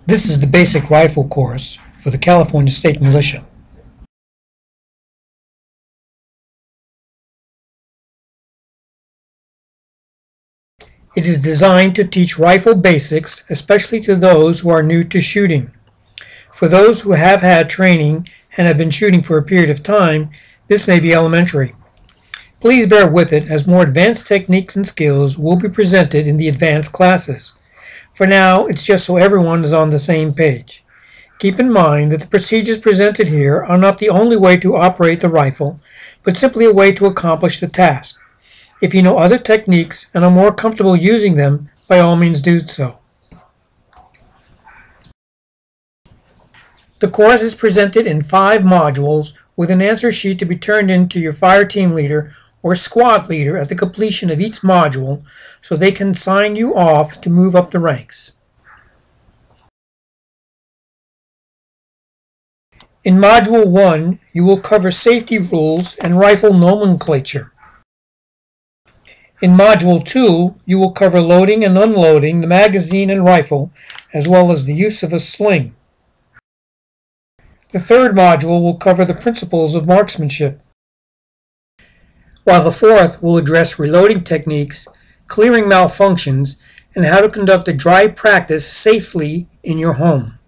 This is the basic rifle course for the California State Militia. It is designed to teach rifle basics, especially to those who are new to shooting. For those who have had training and have been shooting for a period of time, this may be elementary. Please bear with it, as more advanced techniques and skills will be presented in the advanced classes. For now, it's just so everyone is on the same page. Keep in mind that the procedures presented here are not the only way to operate the rifle, but simply a way to accomplish the task. If you know other techniques and are more comfortable using them, by all means do so. The course is presented in 5 modules with an answer sheet to be turned in to your fire team leader or squad leader at the completion of each module, so they can sign you off to move up the ranks. In Module 1, you will cover safety rules and rifle nomenclature. In Module 2, you will cover loading and unloading the magazine and rifle, as well as the use of a sling. The 3rd module will cover the principles of marksmanship, while the 4th will address reloading techniques, clearing malfunctions, and how to conduct a dry practice safely in your home.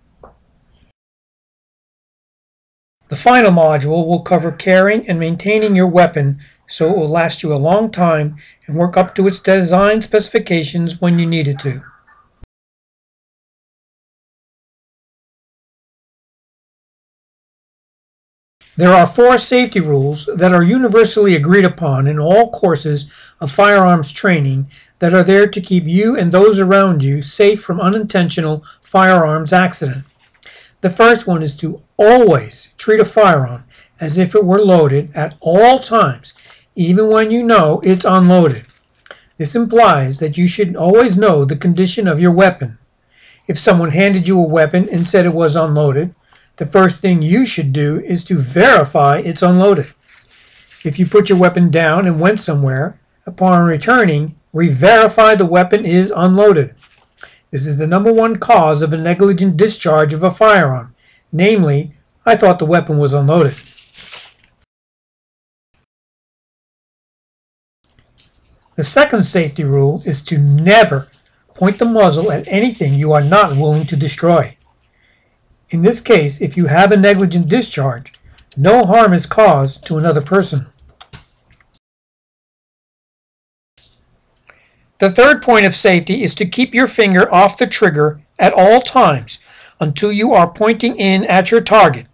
The final module will cover carrying and maintaining your weapon so it will last you a long time and work up to its design specifications when you need it to. There are 4 safety rules that are universally agreed upon in all courses of firearms training that are there to keep you and those around you safe from unintentional firearms accident. The first one is to always treat a firearm as if it were loaded at all times, even when you know it's unloaded. This implies that you should always know the condition of your weapon. If someone handed you a weapon and said it was unloaded, the first thing you should do is to verify it's unloaded. If you put your weapon down and went somewhere, upon returning, re-verify the weapon is unloaded. This is the #1 cause of a negligent discharge of a firearm, namely, I thought the weapon was unloaded. The second safety rule is to never point the muzzle at anything you are not willing to destroy. In this case, if you have a negligent discharge, no harm is caused to another person. The third point of safety is to keep your finger off the trigger at all times until you are pointing in at your target.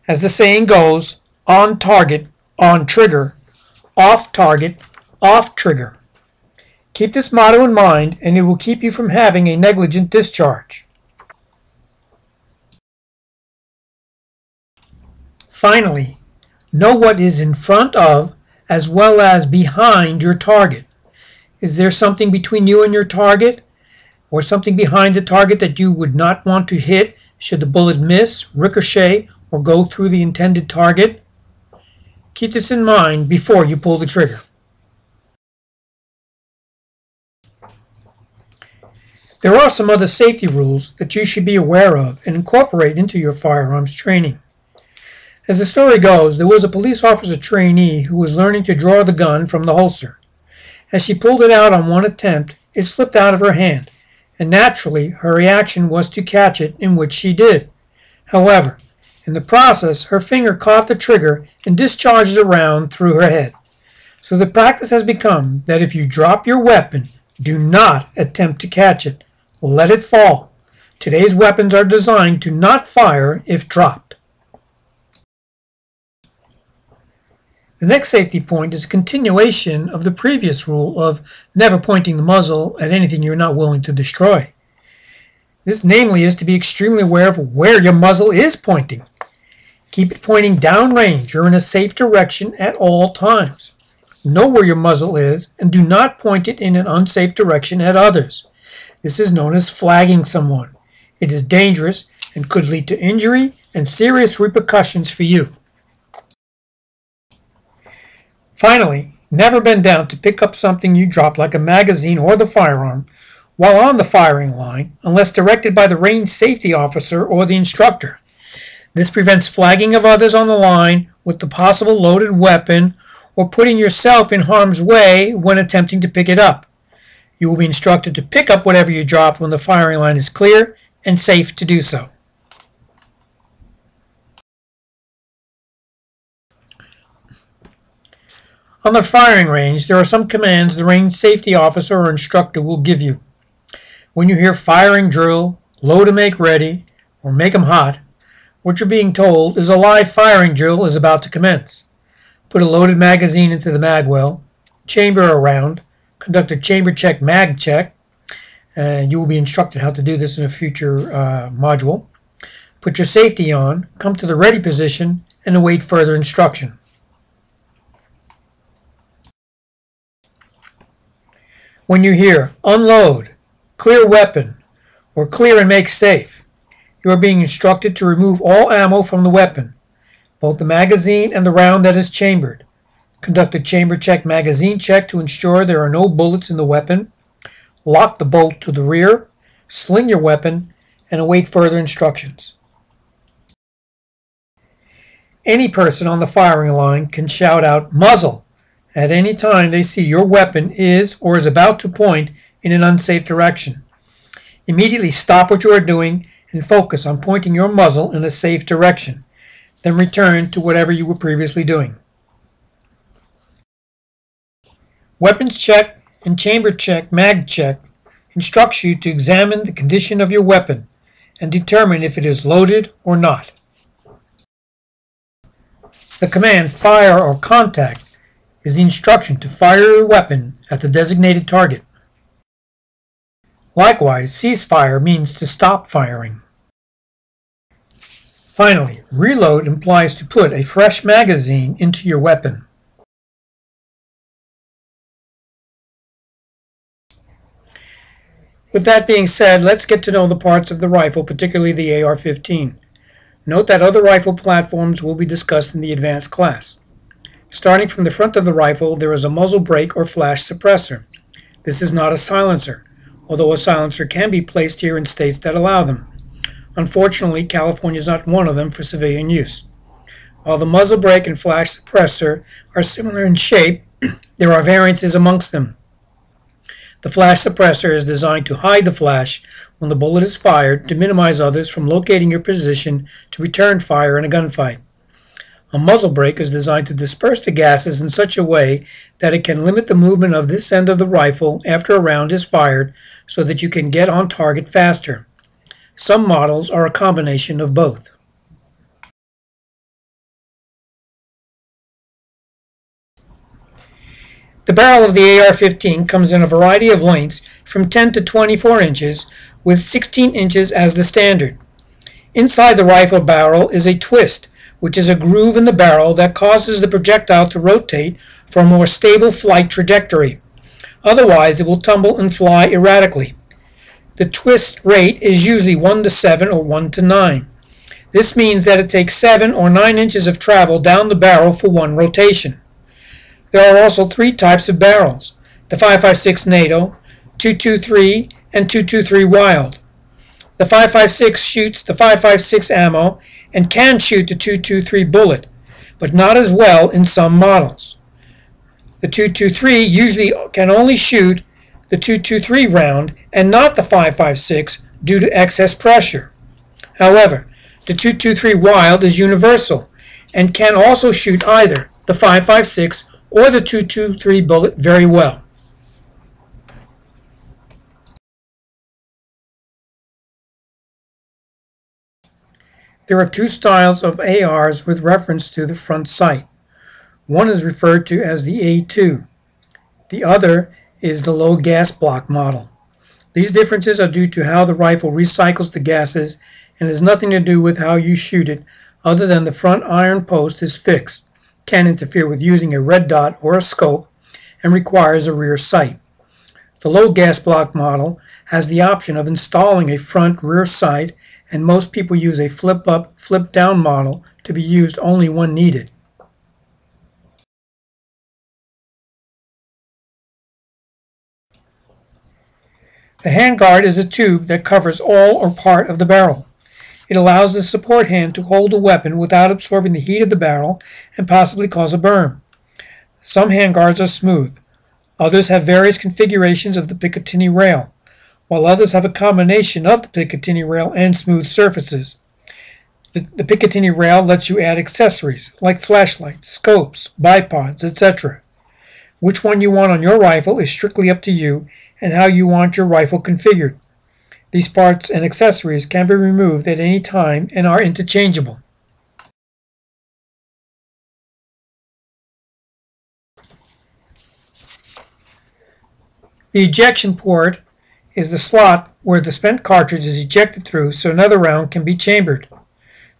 As the saying goes, on target, on trigger, off target, off trigger. Keep this motto in mind and it will keep you from having a negligent discharge. Finally, know what is in front of as well as behind your target. Is there something between you and your target, or something behind the target that you would not want to hit should the bullet miss, ricochet, or go through the intended target? Keep this in mind before you pull the trigger. There are some other safety rules that you should be aware of and incorporate into your firearms training. As the story goes, there was a police officer trainee who was learning to draw the gun from the holster. As she pulled it out on one attempt, it slipped out of her hand, and naturally her reaction was to catch it, in which she did. However, in the process, her finger caught the trigger and discharged the round through her head. So the practice has become that if you drop your weapon, do not attempt to catch it. Let it fall. Today's weapons are designed to not fire if dropped. The next safety point is a continuation of the previous rule of never pointing the muzzle at anything you're not willing to destroy. This namely is to be extremely aware of where your muzzle is pointing. Keep it pointing downrange or in a safe direction at all times. Know where your muzzle is and do not point it in an unsafe direction at others. This is known as flagging someone. It is dangerous and could lead to injury and serious repercussions for you. Finally, never bend down to pick up something you dropped like a magazine or the firearm, while on the firing line unless directed by the range safety officer or the instructor. This prevents flagging of others on the line with the possible loaded weapon or putting yourself in harm's way when attempting to pick it up. You will be instructed to pick up whatever you drop when the firing line is clear and safe to do so. On the firing range, there are some commands the range safety officer or instructor will give you. When you hear firing drill, load and make ready, or make 'em hot, what you're being told is a live firing drill is about to commence. Put a loaded magazine into the mag well, chamber a round, conduct a chamber check mag check, and you will be instructed how to do this in a future module. Put your safety on, come to the ready position, and await further instruction. When you hear unload, clear weapon, or clear and make safe, you are being instructed to remove all ammo from the weapon, both the magazine and the round that is chambered. Conduct a chamber check magazine check to ensure there are no bullets in the weapon. Lock the bolt to the rear, sling your weapon, and await further instructions. Any person on the firing line can shout out muzzle at any time they see your weapon is or is about to point in an unsafe direction. Immediately stop what you are doing and focus on pointing your muzzle in a safe direction. Then return to whatever you were previously doing. Weapons check and chamber check mag check instructs you to examine the condition of your weapon and determine if it is loaded or not. The command fire or contact is the instruction to fire your weapon at the designated target. Likewise, ceasefire means to stop firing. Finally, reload implies to put a fresh magazine into your weapon. With that being said, let's get to know the parts of the rifle, particularly the AR-15. Note that other rifle platforms will be discussed in the advanced class. Starting from the front of the rifle, there is a muzzle brake or flash suppressor. This is not a silencer, although a silencer can be placed here in states that allow them. Unfortunately, California is not one of them for civilian use. While the muzzle brake and flash suppressor are similar in shape, there are variances amongst them. The flash suppressor is designed to hide the flash when the bullet is fired to minimize others from locating your position to return fire in a gunfight. A muzzle brake is designed to disperse the gases in such a way that it can limit the movement of this end of the rifle after a round is fired so that you can get on target faster. Some models are a combination of both. The barrel of the AR-15 comes in a variety of lengths from 10 to 24 inches, with 16 inches as the standard. Inside the rifle barrel is a twist, which is a groove in the barrel that causes the projectile to rotate for a more stable flight trajectory. Otherwise, it will tumble and fly erratically. The twist rate is usually 1 to 7 or 1 to 9. This means that it takes 7 or 9 inches of travel down the barrel for one rotation. There are also three types of barrels: the 5.56 NATO, 223, and 223 Wild. The 5.56 shoots the 5.56 ammo and can shoot the 223 bullet, but not as well in some models. The 223 usually can only shoot the 223 round and not the 5.56 due to excess pressure. However, the 223 Wild is universal and can also shoot either the 5.56 or the 223 bullet very well. There are two styles of ARs with reference to the front sight. One is referred to as the A2. The other is the low gas block model. These differences are due to how the rifle recycles the gases and has nothing to do with how you shoot it, other than the front iron post is fixed, can interfere with using a red dot or a scope, and requires a rear sight. The low gas block model has the option of installing a front rear sight, and most people use a flip up, flip down model to be used only when needed. The handguard is a tube that covers all or part of the barrel. It allows the support hand to hold the weapon without absorbing the heat of the barrel and possibly cause a burn. Some handguards are smooth. Others have various configurations of the Picatinny rail, while others have a combination of the Picatinny rail and smooth surfaces. The Picatinny rail lets you add accessories like flashlights, scopes, bipods, etc. Which one you want on your rifle is strictly up to you and how you want your rifle configured. These parts and accessories can be removed at any time and are interchangeable. The ejection port is the slot where the spent cartridge is ejected through so another round can be chambered.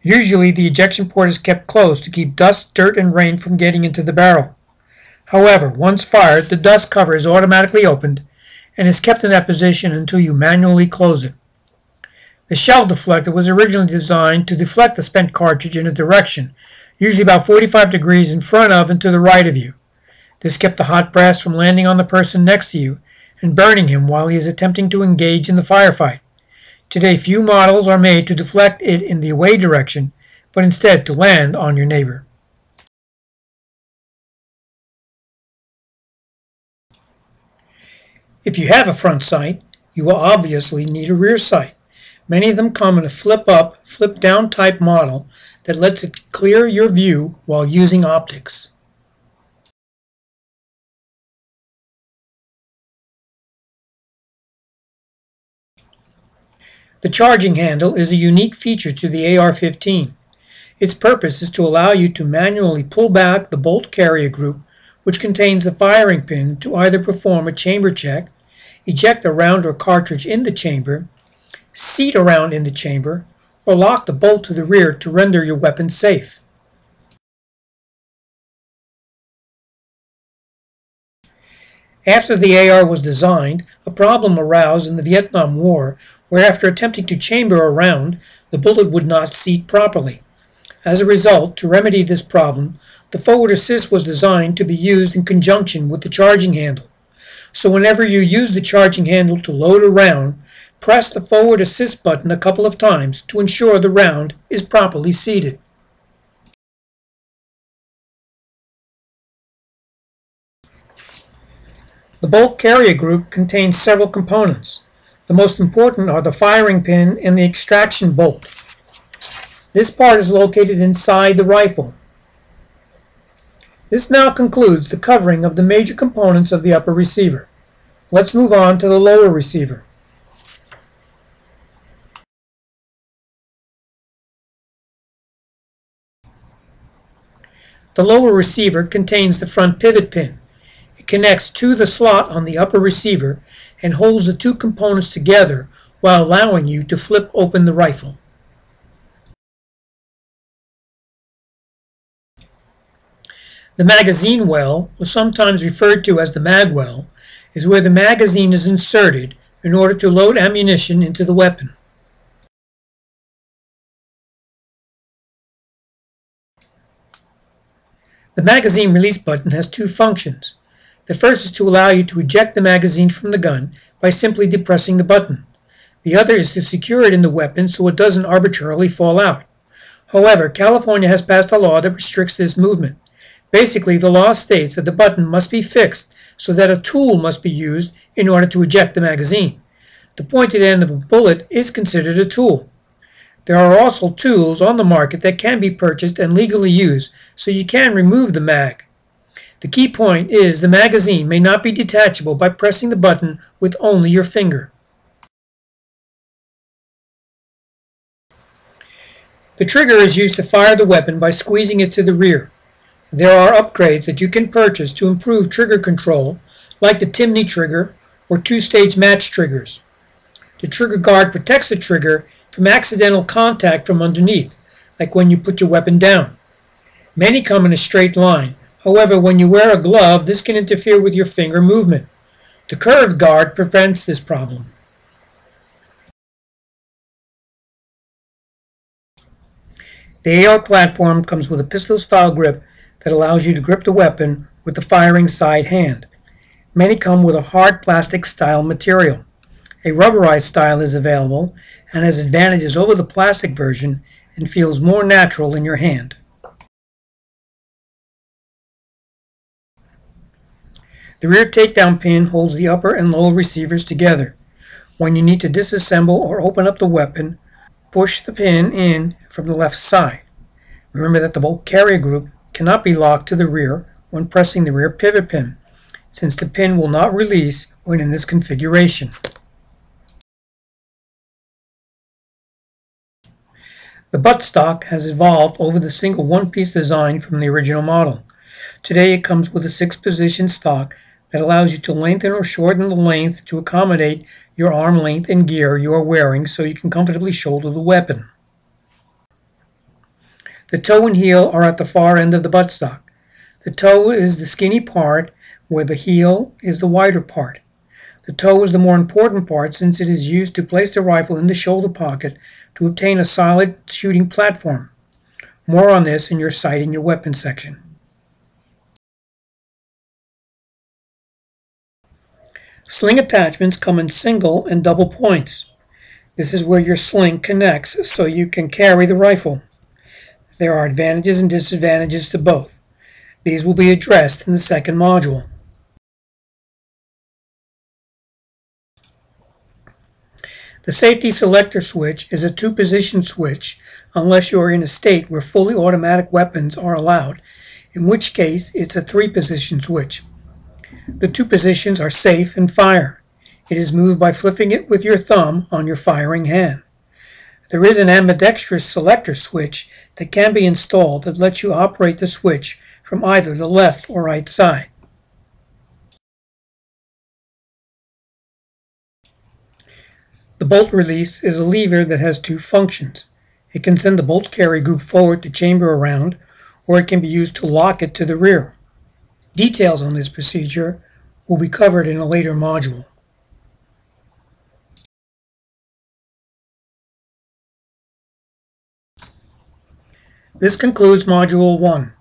Usually the ejection port is kept closed to keep dust, dirt, and rain from getting into the barrel. However, once fired, the dust cover is automatically opened and is kept in that position until you manually close it. The shell deflector was originally designed to deflect the spent cartridge in a direction, usually about 45 degrees in front of and to the right of you. This kept the hot brass from landing on the person next to you and burning him while he is attempting to engage in the firefight. Today, few models are made to deflect it in the away direction, but instead to land on your neighbor. If you have a front sight, you will obviously need a rear sight. Many of them come in a flip-up, flip-down type model that lets it clear your view while using optics. The charging handle is a unique feature to the AR-15. Its purpose is to allow you to manually pull back the bolt carrier group, which contains the firing pin, to either perform a chamber check, eject a round or cartridge in the chamber, seat a round in the chamber, or lock the bolt to the rear to render your weapon safe. After the AR was designed, a problem arose in the Vietnam War where after attempting to chamber a round, the bullet would not seat properly. As a result, to remedy this problem, the forward assist was designed to be used in conjunction with the charging handle. So whenever you use the charging handle to load a round, press the forward assist button a couple of times to ensure the round is properly seated. The bolt carrier group contains several components. The most important are the firing pin and the extraction bolt. This part is located inside the rifle. This now concludes the covering of the major components of the upper receiver. Let's move on to the lower receiver. The lower receiver contains the front pivot pin. It connects to the slot on the upper receiver and holds the two components together while allowing you to flip open the rifle. The magazine well, or sometimes referred to as the mag well, is where the magazine is inserted in order to load ammunition into the weapon. The magazine release button has two functions. The first is to allow you to eject the magazine from the gun by simply depressing the button. The other is to secure it in the weapon so it doesn't arbitrarily fall out. However, California has passed a law that restricts this movement. Basically, the law states that the button must be fixed so that a tool must be used in order to eject the magazine. The pointed end of a bullet is considered a tool. There are also tools on the market that can be purchased and legally used, so you can remove the mag. The key point is the magazine may not be detachable by pressing the button with only your finger. The trigger is used to fire the weapon by squeezing it to the rear. There are upgrades that you can purchase to improve trigger control, like the Timney trigger or two-stage match triggers. The trigger guard protects the trigger from accidental contact from underneath, like when you put your weapon down. Many come in a straight line. However, when you wear a glove, this can interfere with your finger movement. The curved guard prevents this problem. The AR platform comes with a pistol-style grip that allows you to grip the weapon with the firing side hand. Many come with a hard plastic-style material. A rubberized style is available and has advantages over the plastic version and feels more natural in your hand. The rear takedown pin holds the upper and lower receivers together. When you need to disassemble or open up the weapon, push the pin in from the left side. Remember that the bolt carrier group cannot be locked to the rear when pressing the rear pivot pin, since the pin will not release when in this configuration. The buttstock has evolved over the single one-piece design from the original model. Today it comes with a 6-position stock that allows you to lengthen or shorten the length to accommodate your arm length and gear you are wearing so you can comfortably shoulder the weapon. The toe and heel are at the far end of the buttstock. The toe is the skinny part where the heel is the wider part. The toe is the more important part since it is used to place the rifle in the shoulder pocket to obtain a solid shooting platform. More on this in your sighting your weapon section. Sling attachments come in single and double points. This is where your sling connects so you can carry the rifle. There are advantages and disadvantages to both. These will be addressed in the second module. The safety selector switch is a 2-position switch unless you are in a state where fully automatic weapons are allowed, in which case it's a 3-position switch. The 2 positions are safe and fire. It is moved by flipping it with your thumb on your firing hand. There is an ambidextrous selector switch that can be installed that lets you operate the switch from either the left or right side. The bolt release is a lever that has 2 functions. It can send the bolt carry group forward to chamber around, or it can be used to lock it to the rear. Details on this procedure will be covered in a later module. This concludes Module 1.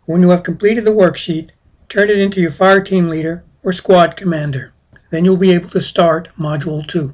When you have completed the worksheet, turn it into your fire team leader or squad commander. Then you'll be able to start Module 2.